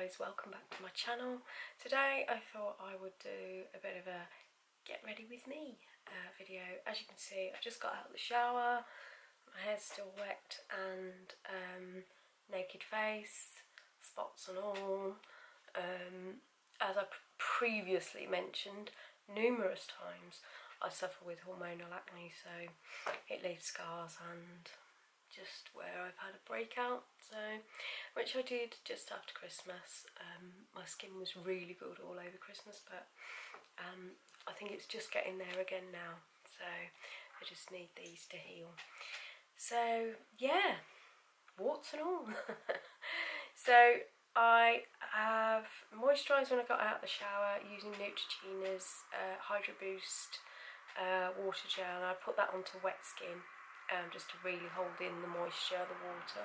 guys, welcome back to my channel. Today I thought I would do a bit of a get ready with me video. As you can see, I've just got out of the shower, my hair's still wet and naked face, spots and all. As I previously mentioned numerous times, I suffer with hormonal acne, so it leaves scars and just where I've had a breakout, so which I did just after Christmas. My skin was really good all over Christmas, but I think it's just getting there again now, so I just need these to heal. So yeah, warts and all. So I have moisturised when I got out of the shower using Neutrogena's Hydro Boost water gel. I put that onto wet skin just to really hold in the moisture, the water.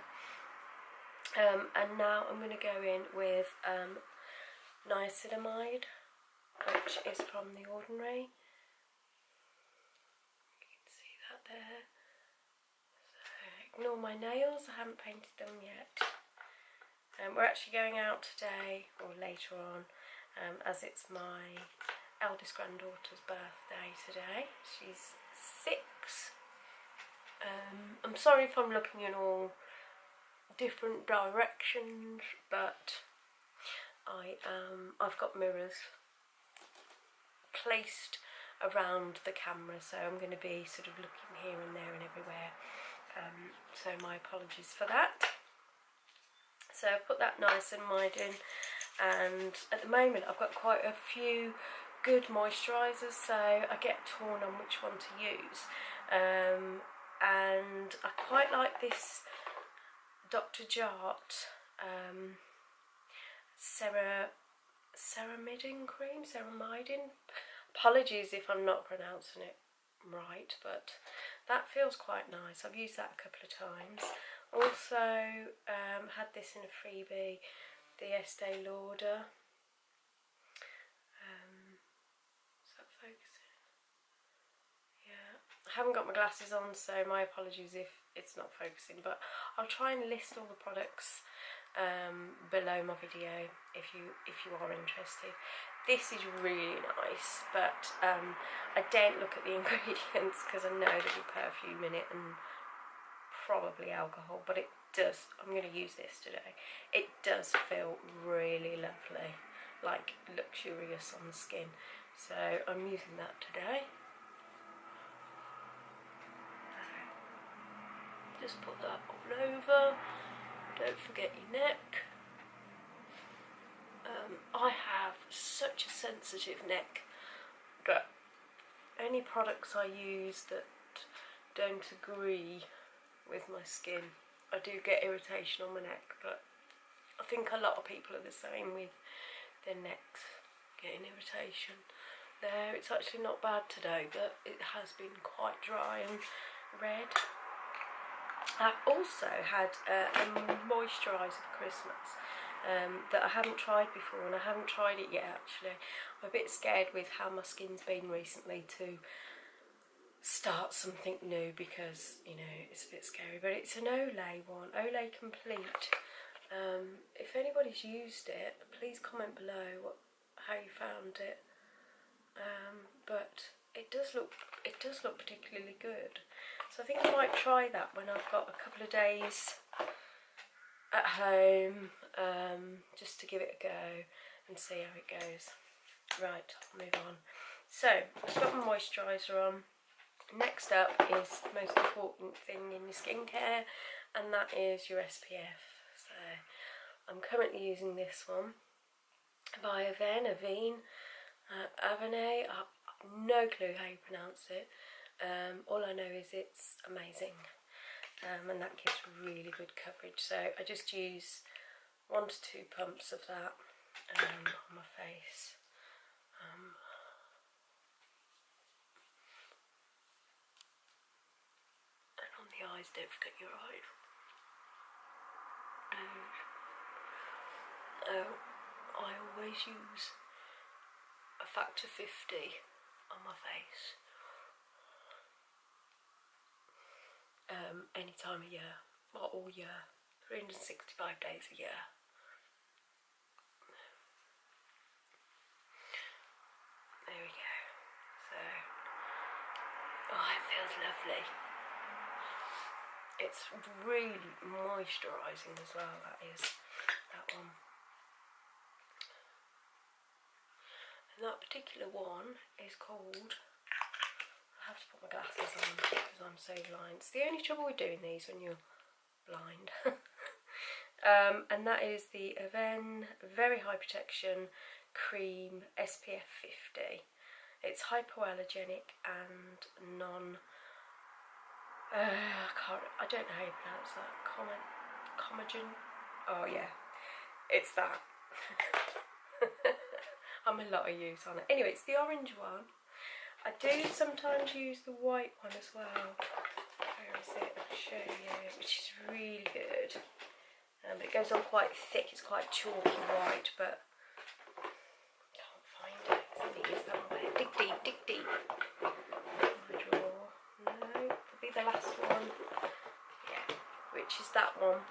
And now I'm going to go in with niacinamide, which is from The Ordinary. You can see that there. So ignore my nails, I haven't painted them yet. We're actually going out today, or later on, as it's my eldest granddaughter's birthday today. She's 6. I'm sorry if I'm looking in all different directions, but I've got mirrors placed around the camera, so I'm going to be sort of looking here and there and everywhere, so my apologies for that. So I've put that niacinamide in, and at the moment I've got quite a few good moisturisers, so I get torn on which one to use. And I quite like this Dr. Jart ceramidin cream, apologies if I'm not pronouncing it right, but that feels quite nice. I've used that a couple of times. Also had this in a freebie, the Estee Lauder. Is that focusing? Yeah, I haven't got my glasses on, so my apologies if it's not focusing, but I'll try and list all the products below my video if you are interested. This is really nice, but I don't look at the ingredients because I know there'll be perfume in it and probably alcohol, but it does, I'm going to use this today, it does feel really lovely, like luxurious on the skin, so I'm using that today. Just put that all over, don't forget your neck. I have such a sensitive neck that any products I use that don't agree with my skin, I do get irritation on my neck, but I think a lot of people are the same with their necks getting irritation. There, it's actually not bad today, but it has been quite dry and red. I also had a moisturiser for Christmas that I haven't tried before, and I haven't tried it yet actually. I'm a bit scared with how my skin's been recently to start something new because, you know, it's a bit scary, but it's an Olay one, Olay Complete. If anybody's used it, please comment below how you found it. But it does look particularly good, so I think I might try that when I've got a couple of days at home, just to give it a go and see how it goes. Right, I'll move on. So I've got my moisturiser on. Next up is the most important thing in your skincare, and that is your SPF. So I'm currently using this one by Avene. I've no clue how you pronounce it. All I know is it's amazing, and that gives really good coverage. So I just use 1 to 2 pumps of that on my face. And on the eyes, don't forget your eyes. I always use a factor 50 on my face. Any time of year, not all year, 365 days a year. Oh, it feels lovely. It's really moisturising as well, that one. And that particular one is called, I have to put my glasses on because I'm so blind. It's the only trouble with doing these when you're blind. And that is the Aven Very High Protection Cream SPF 50. It's hypoallergenic and non... I don't know how you pronounce that. Comagen? Oh yeah, it's that. I'm a lot of use on it. Anyway, it's the orange one. I do sometimes use the white one as well. Where is it? I'll show you. Which is really good. It goes on quite thick. It's quite chalky white, but can't find it. It's in here somewhere. Dig deep, dig deep. My drawer. No, it'll be the last one. Yeah, which is that one.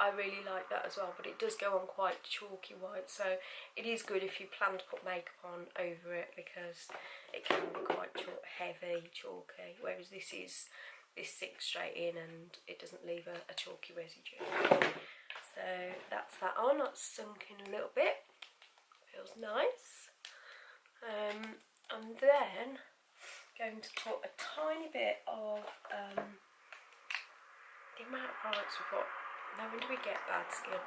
I really like that as well, but it does go on quite chalky white, so it is good if you plan to put makeup on over it, because it can be quite heavy, chalky, whereas this sinks straight in and it doesn't leave a chalky residue. So that's that on. That's sunk in a little bit, feels nice. And then going to put a tiny bit of the amount of products we've got. Now, when do we get bad skin?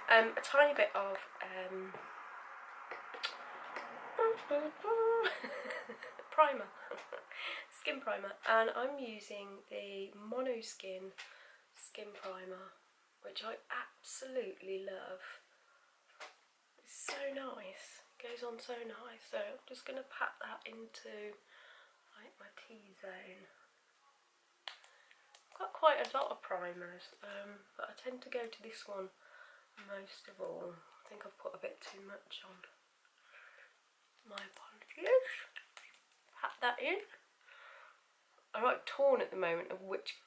A tiny bit of primer, skin primer, and I'm using the Monoskin skin primer, which I absolutely love. It's so nice, it goes on so nice. So I'm just going to pat that into like my T-zone. Got quite a lot of primers, but I tend to go to this one most of all. I think I've put a bit too much on. My apologies. Pat that in. I'm like torn at the moment of which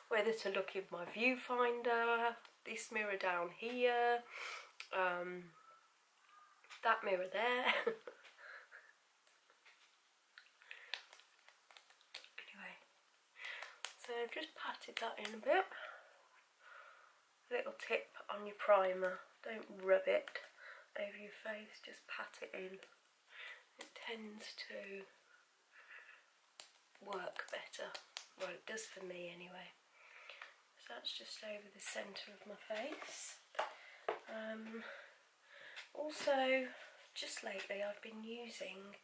whether to look in my viewfinder, this mirror down here, that mirror there. So I've just patted that in a bit. Little tip on your primer, don't rub it over your face, just pat it in. It tends to work better. Well, it does for me anyway. So that's just over the centre of my face. Also, just lately I've been using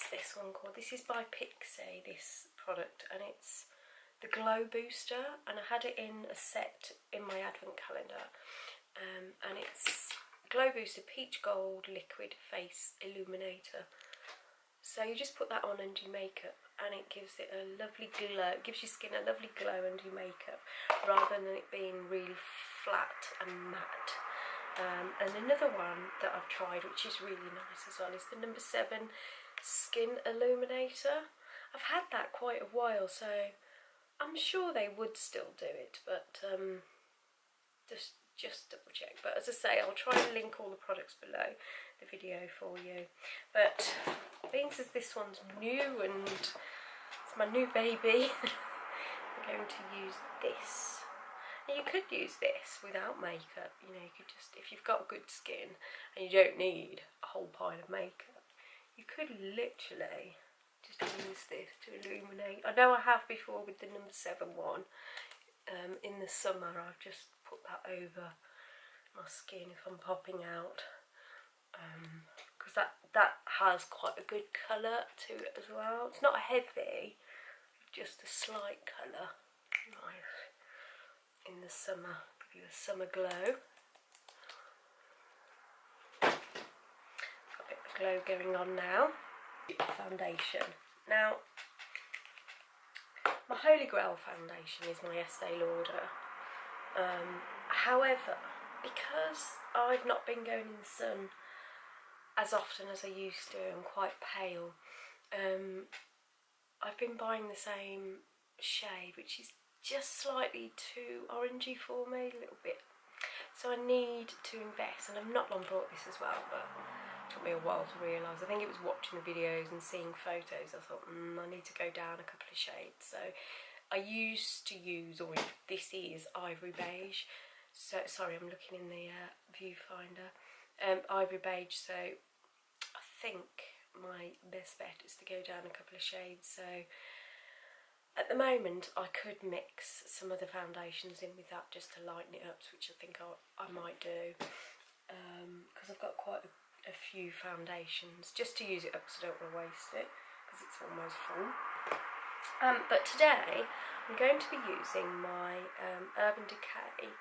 this one called, this is by Pixie, this product, and it's the Glow Booster, and I had it in a set in my advent calendar, and it's Glow Booster Peach Gold Liquid Face Illuminator. So you just put that on and do makeup, and it gives it a lovely glow. It gives your skin a lovely glow and do makeup, rather than it being really flat and matte. And another one that I've tried, which is really nice as well, is the No. 7 Skin Illuminator. I've had that quite a while, so I'm sure they would still do it, but just double check. But as I say, I'll try and link all the products below the video for you. But being as this one's new and it's my new baby, I'm going to use this. And you could use this without makeup, you know, you could just, if you've got good skin and you don't need a whole pile of makeup, you could literally just use this to illuminate. I know I have before with the No. 7 one. In the summer I've just put that over my skin if I'm popping out, because that has quite a good colour to it as well. It's not heavy, just a slight colour. Nice in the summer, give you a summer glow. Glow going on now. Foundation. Now, my Holy Grail foundation is my Estee Lauder. However, because I've not been going in the sun as often as I used to, I'm quite pale. I've been buying the same shade, which is just slightly too orangey for me, a little bit. So I need to invest, and I've not long bought this as well, but it took me a while to realise. I think it was watching the videos and seeing photos. I thought, I need to go down a couple of shades. So I used to use, or this is ivory beige. So sorry, I'm looking in the viewfinder. Ivory beige. So I think my best bet is to go down a couple of shades. So at the moment I could mix some other foundations in with that just to lighten it up, which I think I might do, because I've got quite a few foundations just to use it up, so I don't want to waste it because it's almost full. But today I'm going to be using my Urban Decay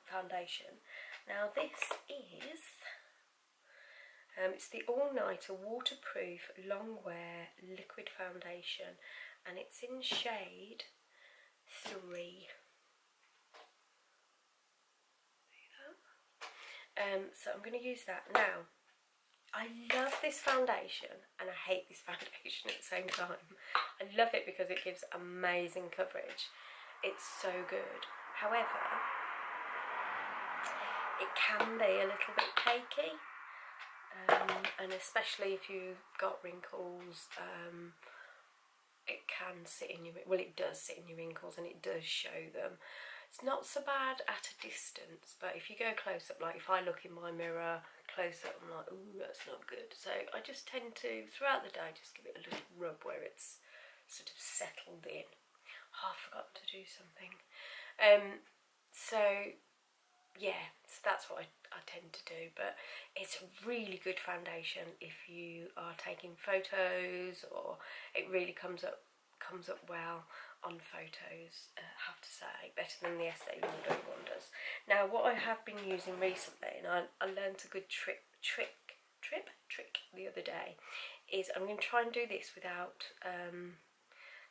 foundation. Now this is it's the All Nighter Waterproof Long Wear Liquid Foundation, and it's in shade 3. So I'm going to use that now. I love this foundation and I hate this foundation at the same time. I love it because it gives amazing coverage. It's so good. However, it can be a little bit cakey, and especially if you've got wrinkles, it can sit in your, well, it does sit in your wrinkles and it does show them. It's not so bad at a distance, but if you go close up, like if I look in my mirror close up, I'm like, ooh, that's not good. So I just tend to, throughout the day, just give it a little rub where it's sort of settled in. Oh, I forgot to do something. So yeah, so that's what I tend to do. But it's a really good foundation if you are taking photos, or it really comes up well on photos, I have to say, better than the Estee Lauder one does. Now what I have been using recently, and I learned a good trick the other day, is I'm going to try and do this without,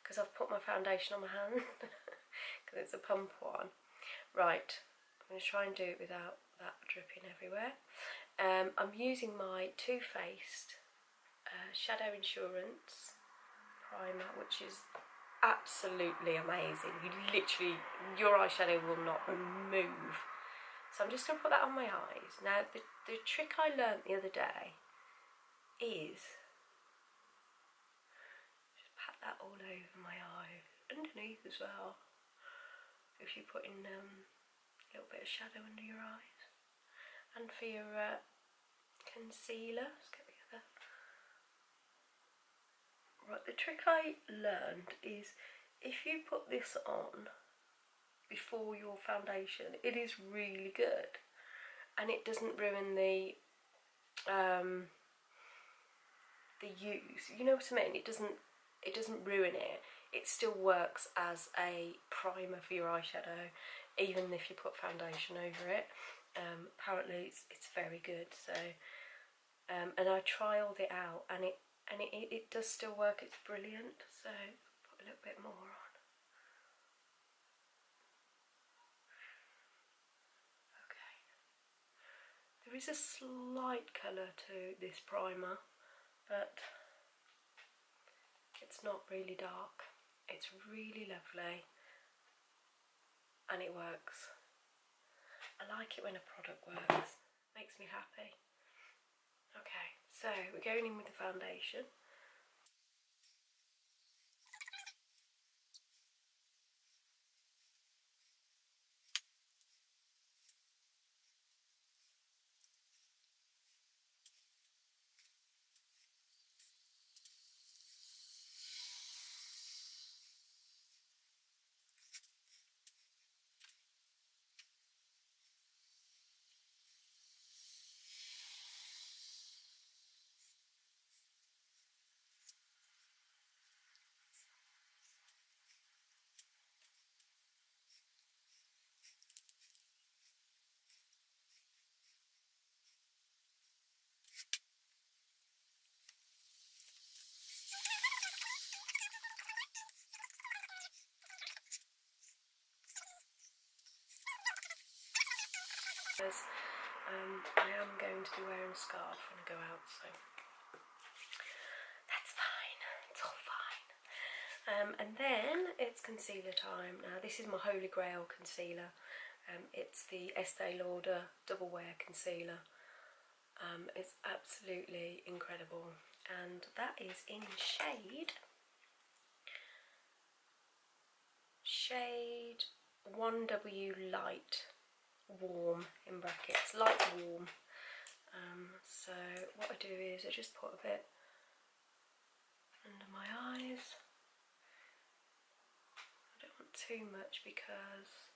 because I've put my foundation on my hand, because it's a pump one. Right, I'm going to try and do it without that dripping everywhere. I'm using my Too Faced Shadow Insurance primer, which is absolutely amazing. You literally, your eyeshadow will not move. So I'm just going to put that on my eyes. Now the trick I learnt the other day is just pat that all over my eye, underneath as well, if you put in a little bit of shadow under your eyes. And for your concealer, let's get the other. Right, the trick I learned is if you put this on before your foundation, it is really good, and it doesn't ruin the use. You know what I mean? It doesn't ruin it. It still works as a primer for your eyeshadow, even if you put foundation over it. Apparently, it's very good. So, and I trialled it out, and it does still work. It's brilliant. So put a little bit more on. Okay. There is a slight colour to this primer, but it's not really dark. It's really lovely, and it works. I like it when a product works. Makes me happy. Okay, so we're going in with the foundation. Because I am going to be wearing a scarf when I go out, so And then it's concealer time. Now this is my holy grail concealer. It's the Estee Lauder Double Wear Concealer. It's absolutely incredible, and that is in shade 1W Light Warm, in brackets, light warm. So what I do is I just put a bit under my eyes. I don't want too much because,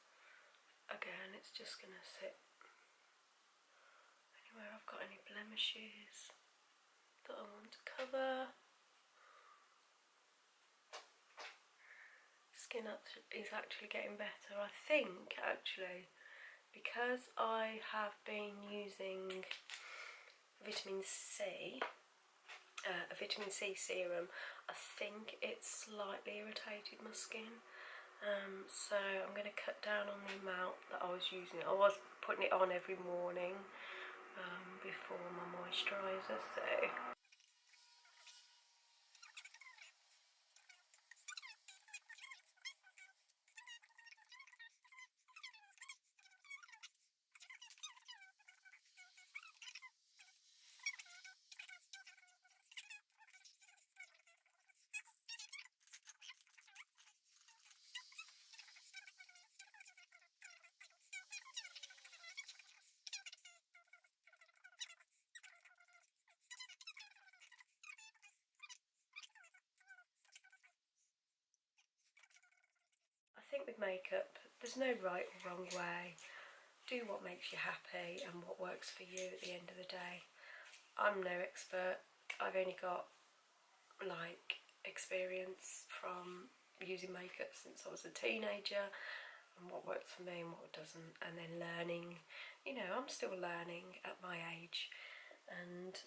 again, it's just going to sit anywhere I've got any blemishes that I want to cover. Skin is actually getting better, I think, actually, because I have been using vitamin C, a vitamin C serum. I think it's slightly irritated my skin, so I'm going to cut down on the amount that I was using. I was putting it on every morning before my moisturiser, so I think with makeup, there's no right or wrong way. Do what makes you happy and what works for you at the end of the day. I'm no expert. I've only got like experience from using makeup since I was a teenager, and what works for me and what doesn't, and then learning. You know, I'm still learning at my age, and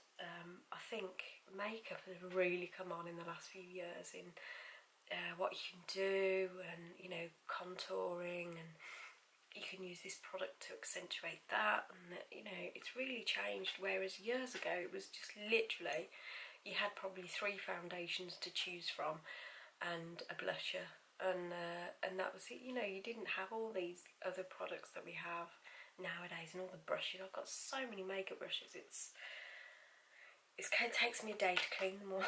I think makeup has really come on in the last few years in what you can do, and you know, contouring, and you can use this product to accentuate that, and you know, it's really changed. Whereas years ago it was just literally you had probably 3 foundations to choose from and a blusher, and that was it. You know, you didn't have all these other products that we have nowadays, and all the brushes. I've got so many makeup brushes, it takes me a day to clean them all.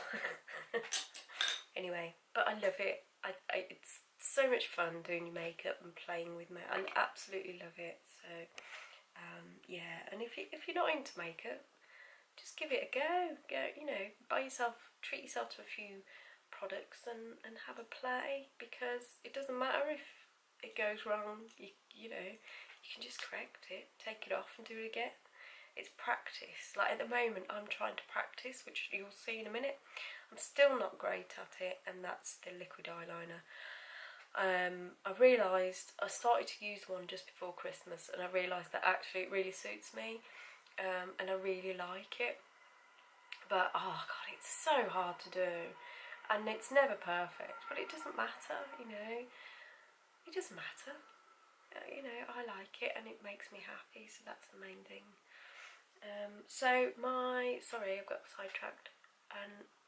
Anyway, but I love it. It's so much fun doing your makeup and playing with makeup. I absolutely love it. So yeah, and if you're not into makeup, just give it a go. You know, treat yourself to a few products and have a play, because it doesn't matter if it goes wrong. You know, you can just correct it, take it off and do it again. It's practice. Like at the moment I'm trying to practice, which you'll see in a minute. I'm still not great at it, and that's the liquid eyeliner. I realised I started to use one just before Christmas, and I realised that actually it really suits me, and I really like it. But oh god, it's so hard to do, and it's never perfect, but it doesn't matter, you know. It doesn't matter. You know, I like it and it makes me happy, so that's the main thing. Sorry, I've got sidetracked.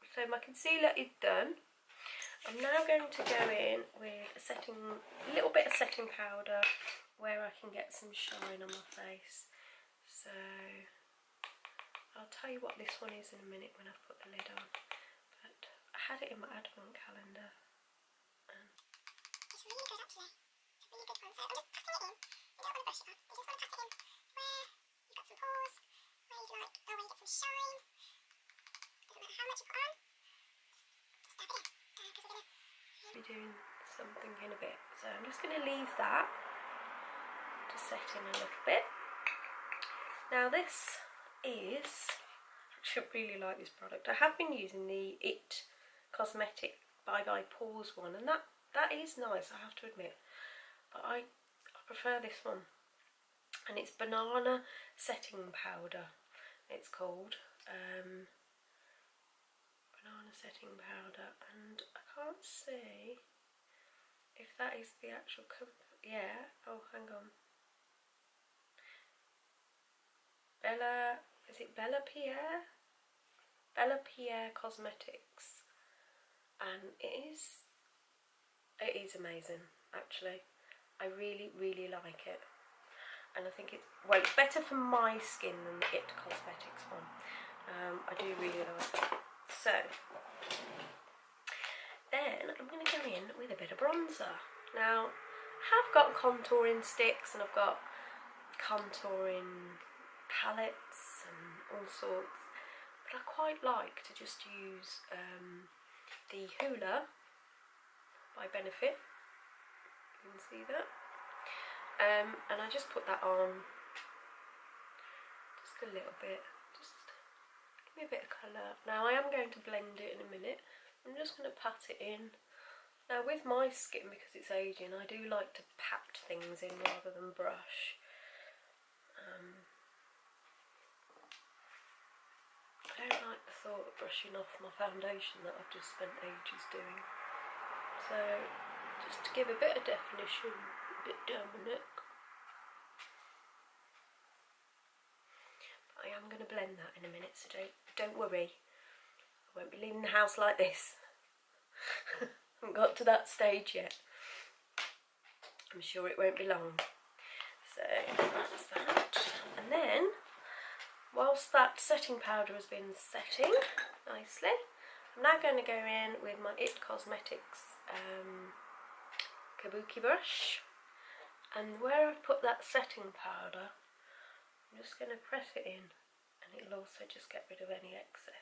So my concealer is done. I'm now going to go in with a little bit of setting powder where I can get some shine on my face. So I'll tell you what this one is in a minute when I've put the lid on. But I had it in my advent calendar. It's really good actually. It's a really good one. So I'm just packing it in. You don't want to brush it on. You just want to pack it in where you've got some pores, where you'd like, where you get some shine. Doesn't matter how much you put on. Just dab it in, because we're going to be doing something in a bit. So I'm just going to leave that to set in a little bit. Now this is, I actually really like this product. I have been using the It Cosmetic Bye Bye Pores one, and that is nice, I have to admit. But I prefer this one. And it's banana setting powder, it's called. Banana setting powder, and I can't see if that is the actual company. Yeah, oh hang on. Is it Bella Pierre? Bella Pierre Cosmetics. And it is is amazing, actually. I really, really like it. And I think it's, well, it's better for my skin than the It Cosmetics one. I do really like it. So, then I'm going to go in with a bit of bronzer. Now, I have got contouring sticks and I've got contouring palettes and all sorts, but I quite like to just use the Hoola by Benefit. You can see that. And I just put that on just a little bit, just give me a bit of colour. Now I am going to blend it in a minute. I'm just going to pat it in. Now with my skin, because it's aging, I do like to pat things in rather than brush. I don't like the thought of brushing off my foundation that I've just spent ages doing. So just to give a bit of definition, a bit down the neck. But I am going to blend that in a minute, so don't worry. I won't be leaving the house like this. I haven't got to that stage yet. I'm sure it won't be long. So that's that. And then, whilst that setting powder has been setting nicely, I'm now going to go in with my It Cosmetics kabuki brush, and where I've put that setting powder, I'm just going to press it in, and it'll also just get rid of any excess.